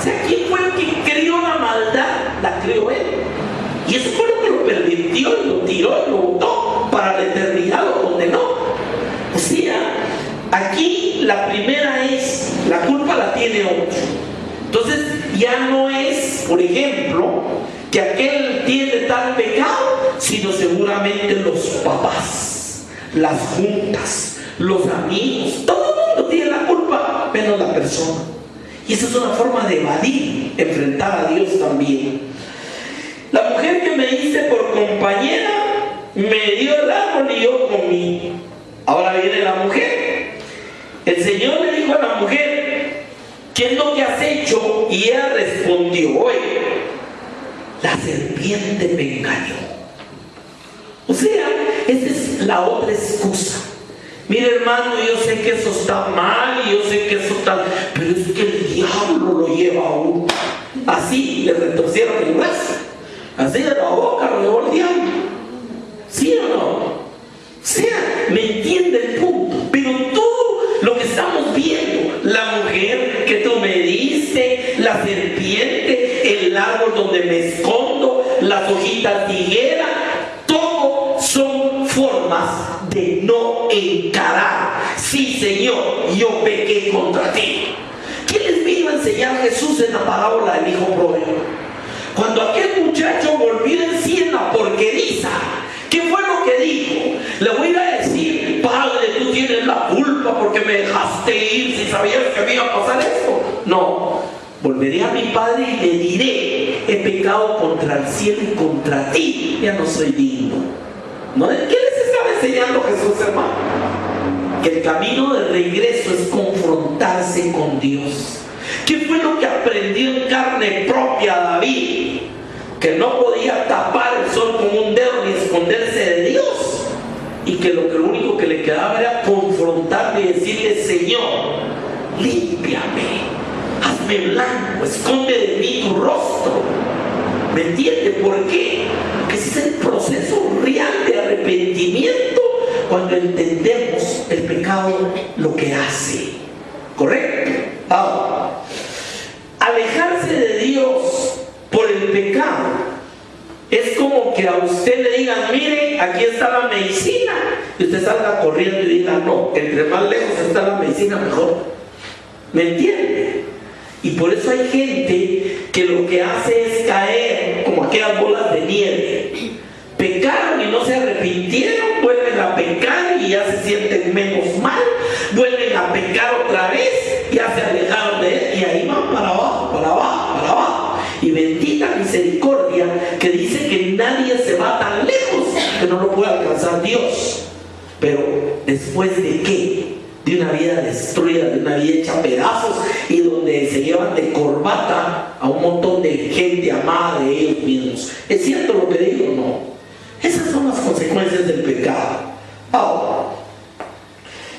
A: O sea, ¿quién fue el que creó la maldad? La creó Él. Y eso fue lo que lo pervirtió y lo tiró y lo botó para la eternidad, lo condenó. O sea, aquí la primera es, la culpa la tiene otro. Entonces ya no es, por ejemplo, que aquel tiene tal pecado, sino seguramente los papás, las juntas, los amigos, todo el mundo tiene la culpa, menos la persona. Y esa es una forma de evadir, enfrentar a Dios también. La mujer que me hice por compañera me dio el árbol y yo comí. Ahora viene la mujer. El Señor le dijo a la mujer: ¿qué es lo que has hecho? Y ella respondió: oye, la serpiente me engañó. O sea, esa es la otra excusa. Mire, hermano, yo sé que eso está mal y yo sé que eso está... pero es que el diablo lo lleva a uno. Así le retorcieron el brazo. Así de la boca lo llevó el diablo. ¿Sí o no? O sea, me entiende el punto. Pero todo lo que estamos viendo, la mujer que tú me diste, la serpiente, el árbol donde me escondo, las hojitas de higuera, todo son formas de no encarar. Sí, Señor, yo pequé contra ti. ¿Qué les vino a enseñar Jesús en la parábola del hijo pródigo? Cuando aquel muchacho volvió en sí en la porqueriza, ¿qué fue lo que dijo? Le voy a decir: Padre, tú tienes la culpa porque me dejaste ir si sabías que me iba a pasar eso. No, volveré a mi Padre y le diré: he pecado contra el cielo y contra ti, ya no soy digno. ¿No? ¿Qué les estaba enseñando Jesús, hermano? Que el camino de regreso es confrontarse con Dios. ¿Qué fue lo que aprendió en carne propia David? Que no podía tapar el sol con un dedo ni esconderse de Dios, y que lo único que le quedaba era confrontarle y decirle: Señor, límpiame, hazme blanco, esconde de mí tu rostro. ¿Me entiende por qué? Porque ese es el proceso real de arrepentimiento, cuando entendemos el pecado lo que hace. ¿Correcto? Ahora, alejarse de Dios por el pecado es como que a usted le digan: mire, aquí está la medicina, y usted salga corriendo y diga: no, entre más lejos está la medicina, mejor. ¿Me entiende? Y por eso hay gente que lo que hace es caer como aquellas bolas de nieve. Pecaron y no se arrepintieron, vuelven a pecar y ya se sienten menos mal, vuelven a pecar otra vez, ya se alejaron de Él y ahí van para abajo, para abajo, para abajo. Y bendita misericordia que dice que nadie se va tan lejos que no lo puede alcanzar Dios. Pero ¿después de qué? De una vida destruida, de una vida hecha pedazos, y donde se llevan de corbata a un montón de gente amada de ellos mismos. ¿Es cierto lo que digo o no? Esas son las consecuencias del pecado. Ahora,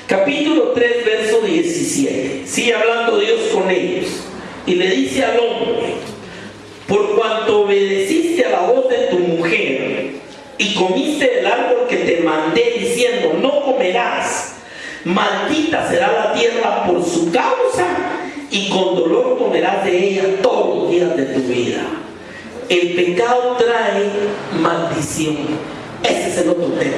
A: capítulo 3, verso 17. Sigue hablando Dios con ellos y le dice al hombre: por cuanto obedeciste a la voz de tu mujer comiste del árbol que te mandé diciendo, no comerás, maldita será la tierra por su causa, y con dolor comerás de ella todos los días de tu vida. El pecado trae maldición. Ese es el otro tema.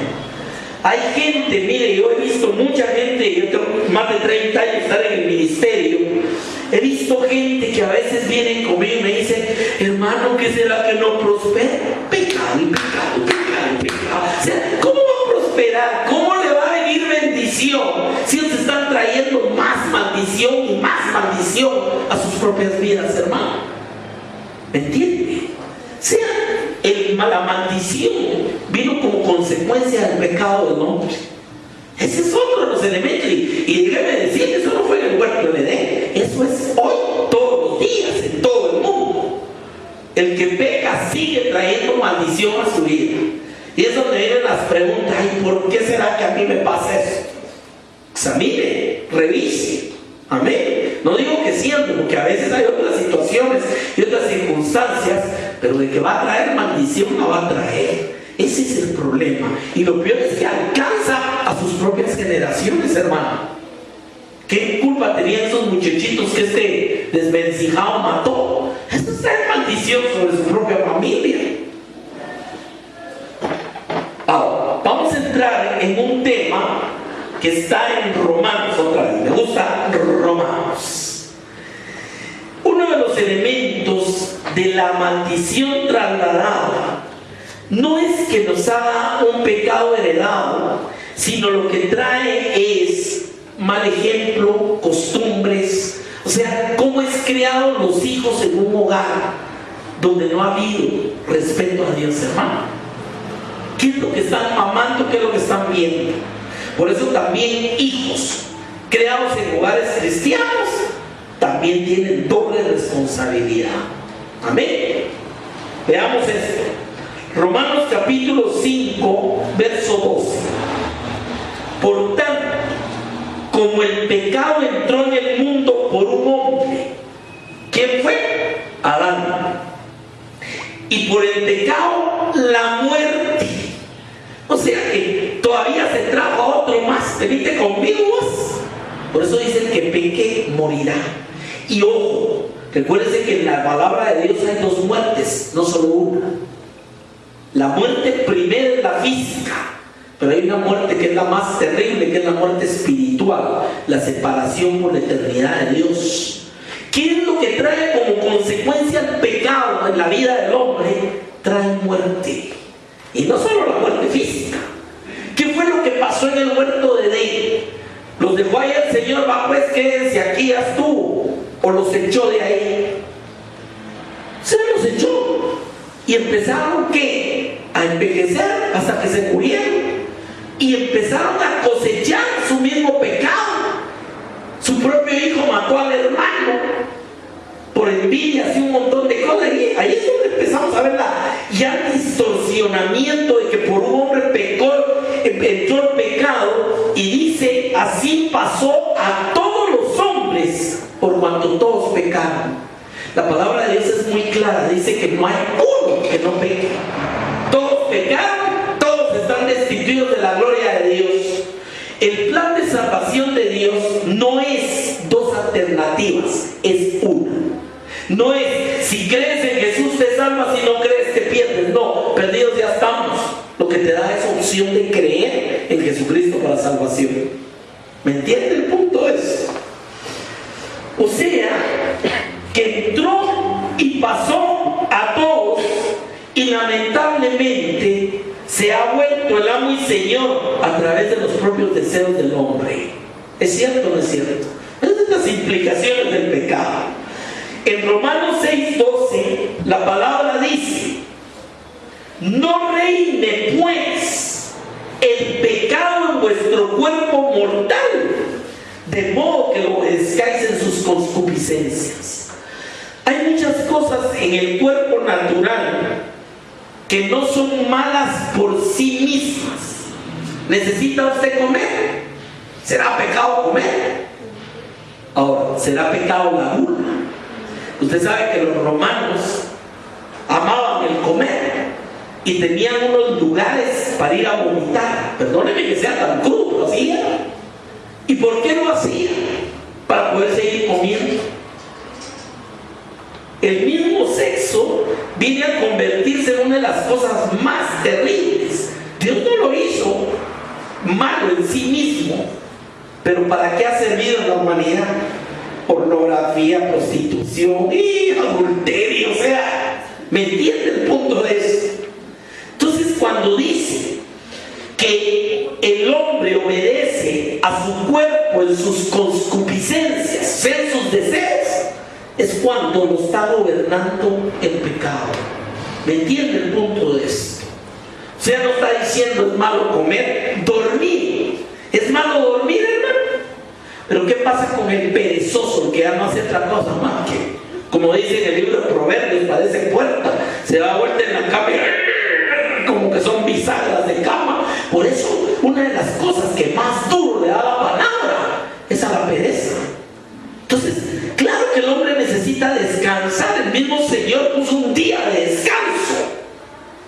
A: Hay gente, mire, yo he visto mucha gente, yo tengo más de 30 años de estar en el ministerio, he visto gente que a veces vienen conmigo y me dicen, hermano, ¿qué será que no prospera? Pecado, pecado, pecado, pecado. O sea, ¿cómo va a prosperar? ¿Cómo le va a venir bendición si ellos están trayendo más maldición y más maldición a sus propias vidas, hermano? ¿Me entiende? O sea, la maldición vino como consecuencia del pecado del hombre. Ese es otro de los elementos. Y déjeme decir, eso no fue en el huerto de Edén. Eso es hoy, todos los días, en todo el mundo. El que peca sigue trayendo maldición a su vida. Y es donde vienen las preguntas. Ay, ¿por qué será que a mí me pasa eso? Examine, revise. Amén. No digo que siempre, porque a veces hay otras situaciones y otras circunstancias, pero de que va a traer maldición, la va a traer. Ese es el problema. Y lo peor es que alcanza a sus propias generaciones, hermano. ¿Qué culpa tenían esos muchachitos que este desvencijado mató? Eso es traer maldición sobre su propia familia. Ahora, vamos a entrar en un tema que está en Romanos otra vez. Me gusta Romanos. Uno de los elementos de la maldición trasladada no es que nos haga un pecado heredado, sino lo que trae es mal ejemplo, costumbres, o sea, cómo es criado los hijos en un hogar donde no ha habido respeto a Dios, hermano. ¿Qué es lo que están mamando? ¿Qué es lo que están viendo? Por eso también hijos creados en hogares cristianos también tienen doble responsabilidad. Amén. Veamos esto. Romanos capítulo 5, verso 12. Por tanto, como el pecado entró en el mundo por un hombre, ¿quién fue? Adán. Y por el pecado, la muerte. O sea que todavía se trajo a otro más. Venite conmigo vos. Por eso dicen que peque morirá. Y ojo, recuérdense que en la palabra de Dios hay dos muertes, no solo una. La muerte primera es la física, pero hay una muerte que es la más terrible, que es la muerte espiritual, la separación por la eternidad de Dios. ¿Qué es lo que trae como consecuencia el pecado en la vida del hombre? Trae muerte. Y no solo la muerte física. ¿Qué fue lo que pasó en el huerto de Edén? Los dejó ahí el Señor, va pues, quédense aquí, ya estuvo. O los echó de ahí. Se los echó. Y empezaron, ¿qué? A envejecer hasta que se murieron. Y empezaron a cosechar su mismo pecado. Su propio hijo mató al hermano por envidias y un montón de cosas. Y ahí es donde empezamos a ver ya el distorsionamiento de que por un hombre pecó, entró el pecado, y dice, así pasó a todos los hombres por cuanto todos pecaron. La palabra de Dios es muy clara, dice que no hay uno que no peque. Todos pecaron, todos están destituidos de la gloria de Dios. El plan de salvación de Dios no es dos alternativas, es una. No es, si crees en Jesús te salvas, si no crees te pierdes. No, perdidos ya estamos. Lo que te da es opción de creer en Jesucristo para salvación. ¿Me entiende el punto? Es, o sea, que entró y pasó a todos, y lamentablemente se ha vuelto el amo y señor a través de los propios deseos del hombre. ¿Es cierto o no es cierto? Esas son las implicaciones del pecado. En Romanos 6:12 la palabra dice, no reine pues el pecado en vuestro cuerpo mortal, de modo que lo obedezcáis en sus concupiscencias. Hay muchas cosas en el cuerpo natural que no son malas por sí mismas. ¿Necesita usted comer? ¿Será pecado comer? Ahora, ¿será pecado la gula? Usted sabe que los romanos amaban el comer. y tenían unos lugares para ir a vomitar. Perdóneme que sea tan crudo, pero así era. ¿Y por qué lo hacían? Para poder seguir comiendo. El mismo sexo viene a convertirse en una de las cosas más terribles. Dios no lo hizo malo en sí mismo, pero ¿para qué ha servido en la humanidad? Pornografía, prostitución y adulterio, o sea, ¿me entiende el punto de eso? Entonces, cuando dice que el hombre obedece a su cuerpo en sus concupiscencias, en sus deseos, es cuando lo está gobernando el pecado. ¿Me entiende el punto de esto? O sea, no está diciendo es malo comer, dormir. ¿Es malo dormir, hermano? Pero ¿qué pasa con el perezoso, el que ya no hace otra cosa más que, como dice en el libro de Proverbios, padece puerta, se da vuelta en la cama y como que son bisagras de cama? Por eso, una de las cosas que más duro le da la palabra es a la pereza. Entonces, claro que el hombre necesita descansar. El mismo Señor puso un día de descanso.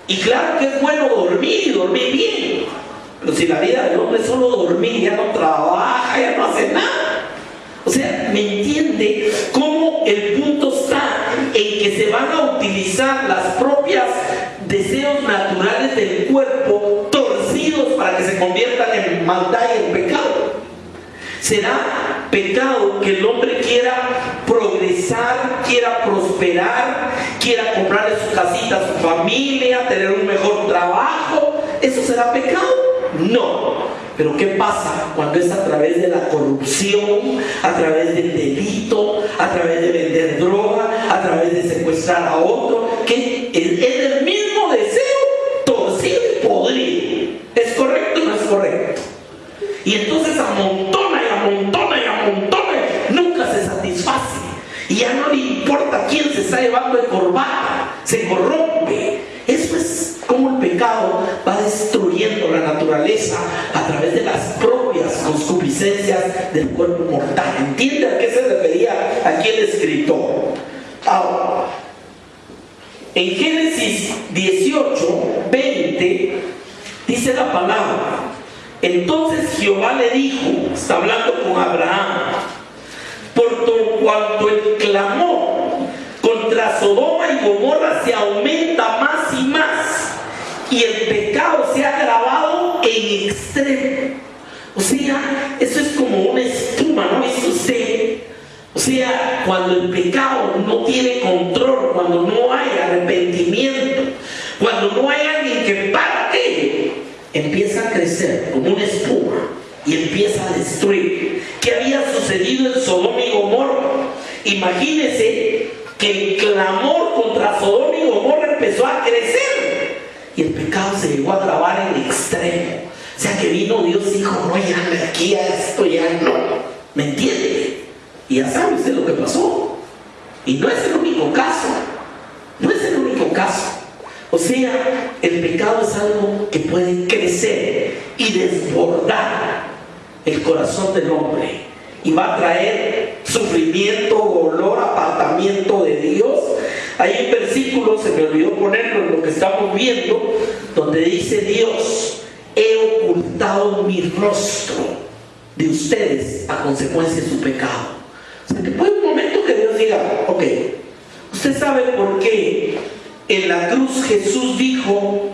A: Y claro que es bueno dormir y dormir bien. Pero si la vida del hombre es solo dormir, ya no trabaja, ya no hace nada. O sea, ¿me entiende cómo el punto está en que se van a utilizar las propias deseos naturales del cuerpo torcidos para que se conviertan en maldad y en pecado? ¿Será pecado que el hombre quiera progresar, quiera prosperar, quiera comprarle su casita a su familia, tener un mejor trabajo? ¿Eso será pecado? No. Pero ¿qué pasa cuando es a través de la corrupción, a través del delito, a través de vender droga, a través de secuestrar a otro? Que es el mismo deseo torcido y podrido. ¿Es correcto o no es correcto? Y entonces amontona y amontona y amontona, nunca se satisface. Y ya no le importa quién se está llevando de corbata, se corrompe. Eso es como el pecado va destruyendo la naturaleza a través de las propias concupiscencias del cuerpo mortal. ¿Entiende a qué se refería aquí el escritor? Ahora, en Génesis 18, 20, dice la palabra: entonces Jehová le dijo, está hablando con Abraham, por cuanto el clamor contra Sodoma y Gomorra se aumenta más y más, y el pecado se ha agravado en extremo. O sea, eso es como una espuma, ¿no es usted? O sea, cuando el pecado no tiene control, cuando no hay arrepentimiento, cuando no hay alguien que parte, empieza a crecer como una espuma y empieza a destruir. ¿Qué había sucedido en Sodoma y Gomorra? Imagínense que el clamor contra Sodoma y Gomorra empezó a crecer y el pecado se llegó a agravar en extremo. O sea que vino Dios y dijo: no, ya aquí a esto ya no. ¿Me entiende? Y ya sabe usted lo que pasó. Y no es el único caso. No es el único caso. O sea, el pecado es algo que puede crecer y desbordar el corazón del hombre. Y va a traer sufrimiento, dolor, apartamiento de Dios. Hay un versículo, se me olvidó ponerlo en lo que estamos viendo, donde dice Dios: he ocultado mi rostro de ustedes a consecuencia de su pecado. O sea que puede un momento que Dios diga: ok, usted sabe por qué en la cruz Jesús dijo: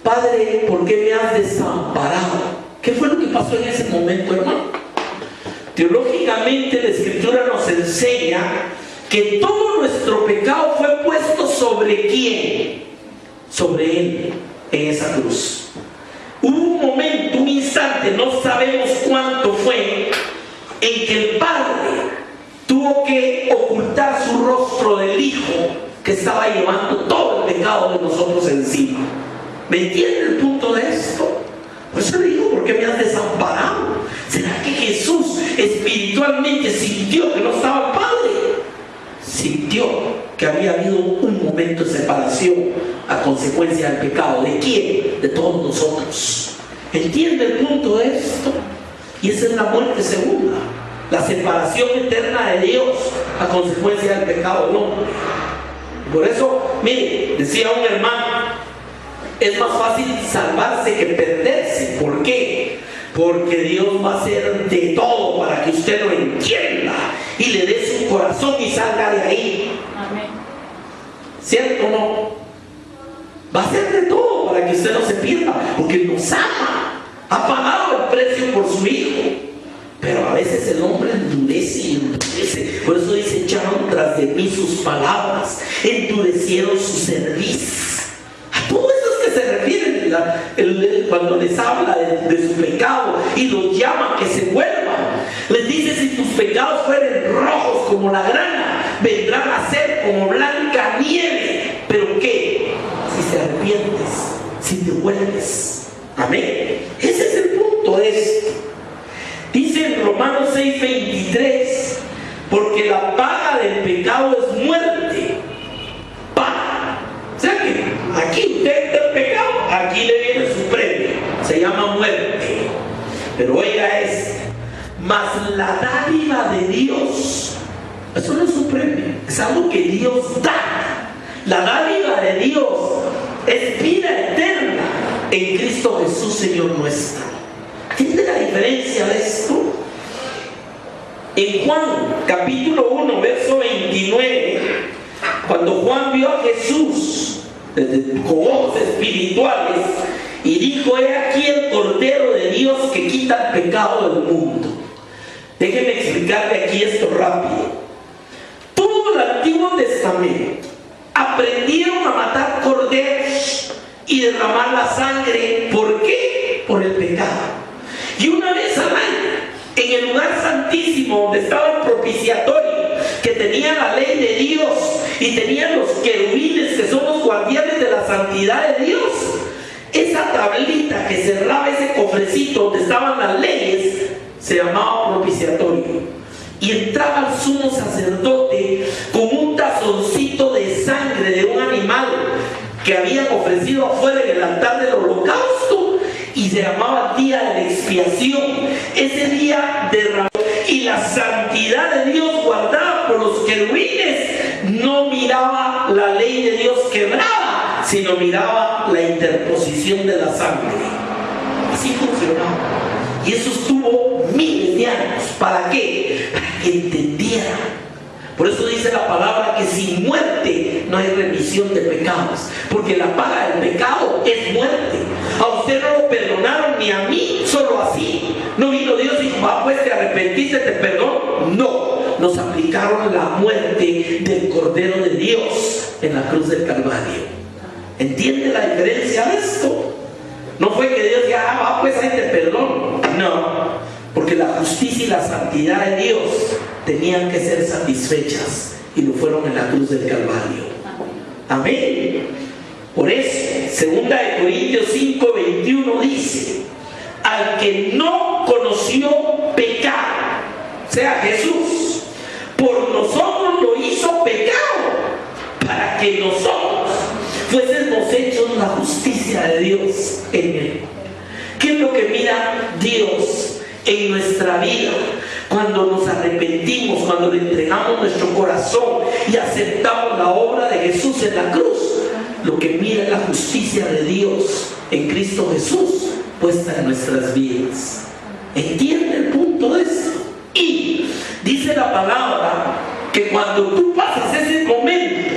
A: Padre, ¿por qué me has desamparado? ¿Qué fue lo que pasó en ese momento, hermano? Teológicamente la Escritura nos enseña que todo nuestro pecado fue puesto ¿sobre quién? Sobre Él, en esa cruz. Hubo un momento, un instante, no sabemos cuánto fue, en que el Padre tuvo que ocultar su rostro del Hijo, que estaba llevando todo el pecado de nosotros encima. ¿Me entiende el punto de esto? Por eso le digo: ¿por qué me has desamparado? ¿Será que Jesús espiritualmente sintió que no estaba el Padre? Sintió que había habido un momento de separación a consecuencia del pecado. ¿De quién? De todos nosotros. ¿Entiende el punto de esto? Y esa es la muerte segunda, la separación eterna de Dios a consecuencia del pecado del hombre. Por eso, mire, decía un hermano es más fácil salvarse que perderse. ¿Por qué? Porque Dios va a hacer de todo para que usted lo entienda y le dé su corazón y salga de ahí.
B: Amén.
A: ¿Cierto o no? Va a hacer de todo para que usted no se pierda, porque nos ama, ha pagado el precio por su hijo. Pero a veces el hombre endurece y endurece. Por eso dice: echaron tras de mí sus palabras, endurecieron su cerviz. A todos esos que se refieren cuando les habla de su pecado y los llama que se vuelvan, les dice: si tus pecados fueren rojos como la grana, vendrán a ser como blanca nieve. ¿Pero qué? Si te arrepientes, si te vuelves. Amén. Ese es el punto de esto. Dice en Romanos 6:23: porque la paga del pecado es muerte. Paga. O sea que aquí usted está el pecado, aquí le viene su premio. Se llama muerte. Pero oiga esto: mas la dádiva de Dios, eso no es su premio, es algo que Dios da. La dádiva de Dios es vida eterna en Cristo Jesús, Señor nuestro. ¿Entiende la diferencia de esto? En Juan capítulo 1 verso 29, cuando Juan vio a Jesús con ojos espirituales y dijo: he aquí el Cordero de Dios que quita el pecado del mundo. Déjenme explicarle aquí esto rápido. Todo el Antiguo Testamento aprendieron a matar corderos y derramar la sangre. ¿Por qué? Por el pecado. Y una vez al año, en el lugar santísimo donde estaba el propiciatorio, que tenía la ley de Dios y tenían los querubines que son los guardianes de la santidad de Dios, esa tablita que cerraba ese cofrecito donde estaban las leyes se llamaba propiciatorio. Y entraba el sumo sacerdote con un tazoncito de sangre de un animal que habían ofrecido afuera en el altar del holocausto, y se llamaba día de la expiación. Ese día derramó, y la santidad de Dios guardada por los querubines no miraba la ley de Dios quebrada, sino miraba la interposición de la sangre. Así funcionaba. Y eso estuvo miles de años. ¿Para qué? Para que entendieran. Por eso dice la palabra que sin muerte no hay remisión de pecados, porque la paga del pecado es muerte. A usted no lo perdonaron ni a mí, solo así. No vino Dios y dijo: pues te arrepentiste, te perdono. No, nos aplicaron la muerte del Cordero de Dios en la cruz del Calvario. ¿Entiende la diferencia de esto? No fue que Dios diga: pues ahí te perdono. No, porque la justicia y la santidad de Dios tenían que ser satisfechas, y lo fueron en la cruz del Calvario. Amén. Por eso 2 Corintios 5:21 dice: al que no conoció pecado, o sea Jesús, por nosotros lo hizo pecado, para que nosotros fuésemos hechos la justicia de Dios en él. ¿Qué es lo que mira Dios en nuestra vida cuando nos arrepentimos, cuando le entregamos nuestro corazón y aceptamos la obra de Jesús en la cruz? Lo que mira es la justicia de Dios en Cristo Jesús puesta en nuestras vidas. ¿Entiende el punto de esto? Y dice la palabra que cuando tú pasas ese momento,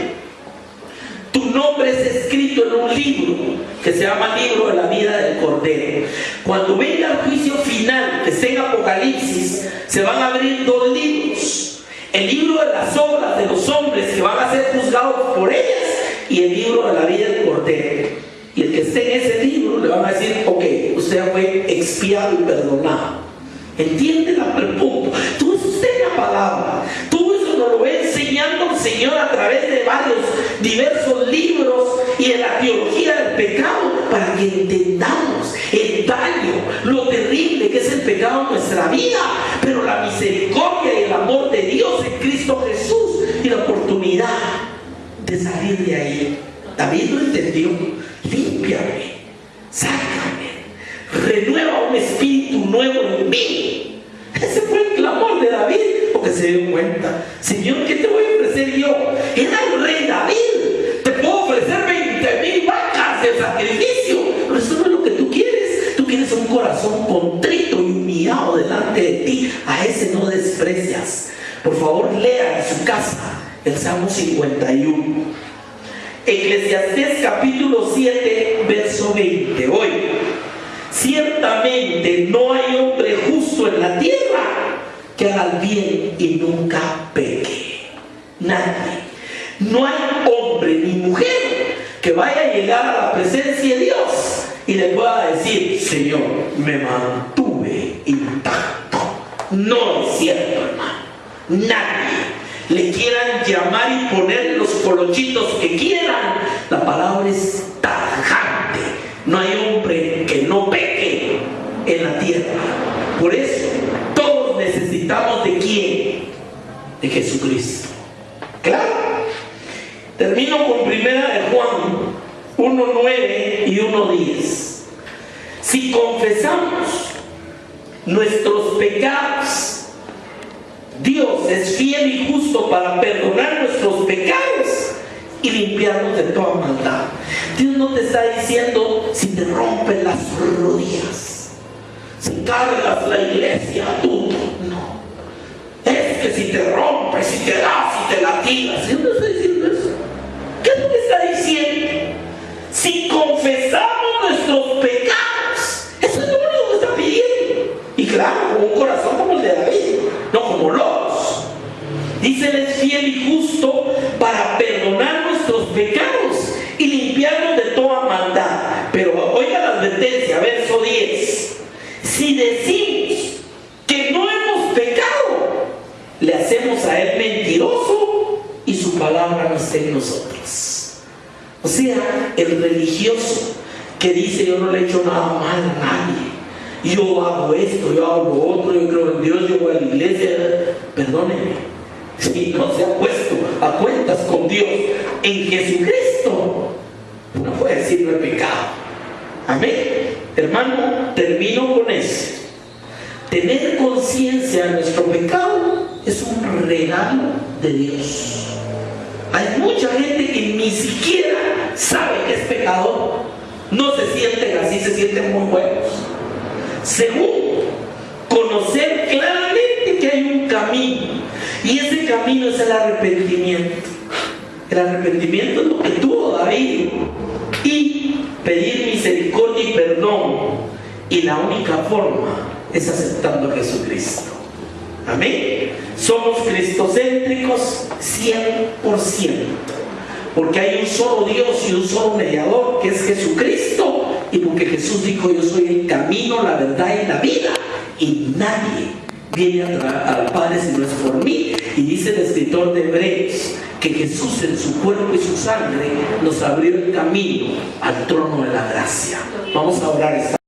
A: tu nombre es escrito en un libro que se llama Libro de la Vida del Cordero. Cuando venga el juicio final, que está en Apocalipsis, se van a abrir dos libros: el libro de las obras de los hombres que van a ser juzgados por ellas, y el libro de la vida del Cordero. Y el que esté en ese libro le van a decir: ok, usted fue expiado y perdonado. ¿Entiende el punto? Todo eso está en la palabra. Todo eso nos lo va enseñando el Señor a través de varios diversos libros y de la teología del pecado, para que entendamos el daño, lo terrible que es el pecado en nuestra vida, pero la misericordia y el amor de Dios en Cristo Jesús y la oportunidad de salir de ahí. David lo entendió: límpiame, sácame, renueva un espíritu nuevo en mí. Ese fue el clamor de David, porque se dio cuenta: Señor, ¿qué te voy a ofrecer yo? Era el rey David, te puedo ofrecer 20,000 vacas de sacrificio, corazón contrito y humillado delante de ti, a ese no desprecias. Por favor, lea en su casa el Salmo 51. Eclesiastés capítulo 7, verso 20. Hoy, ciertamente no hay hombre justo en la tierra que haga el bien y nunca peque. Nadie. No hay hombre ni mujer que vaya a llegar a la presencia de Dios y le pueda decir: Señor, me mantuve intacto. No es cierto, hermano. Nadie. Le quieran llamar y poner los colochitos que quieran, la palabra es tajante. No hay hombre que no peque en la tierra. Por eso todos necesitamos ¿de quién? De Jesucristo. Claro. Termino con primera de Juan 1:9 y 1:10. Si confesamos nuestros pecados, Dios es fiel y justo para perdonar nuestros pecados y limpiarnos de toda maldad. Dios no te está diciendo si te rompen las rodillas, si cargas la iglesia tú. No. Es que si te rompes, si te das, si te latigas. Dios no está diciendo eso. ¿Qué es lo que está diciendo? Si confesamos nuestros pecados, eso es lo único que está pidiendo. Y claro, con un corazón como el de David, no como locos. Dice: Él es fiel y justo para perdonar nuestros pecados y limpiarnos de toda maldad. Pero oiga la advertencia, verso 10. Si decimos que no hemos pecado, le hacemos a Él mentiroso y su palabra no está en nosotros. O sea, el religioso que dice: yo no le he hecho nada mal a nadie, yo hago esto, yo hago lo otro, yo creo en Dios, yo voy a la iglesia. Perdónenme, si no se ha puesto a cuentas con Dios en Jesucristo, no puede decir no he pecado. Amén. Hermano, termino con eso. Tener conciencia de nuestro pecado es un regalo de Dios. Hay mucha gente que ni siquiera sabe que es pecador. No se sienten así, se sienten muy buenos. Segundo, conocer claramente que hay un camino, y ese camino es el arrepentimiento. El arrepentimiento es lo que tuvo David, y pedir misericordia y perdón, y la única forma es aceptando a Jesucristo. Amén. Somos cristocéntricos 100%, porque hay un solo Dios y un solo mediador, que es Jesucristo, y porque Jesús dijo: yo soy el camino, la verdad y la vida, y nadie viene al Padre si no es por mí. Y dice el escritor de Hebreos que Jesús en su cuerpo y su sangre nos abrió el camino al trono de la gracia. Vamos a orar esta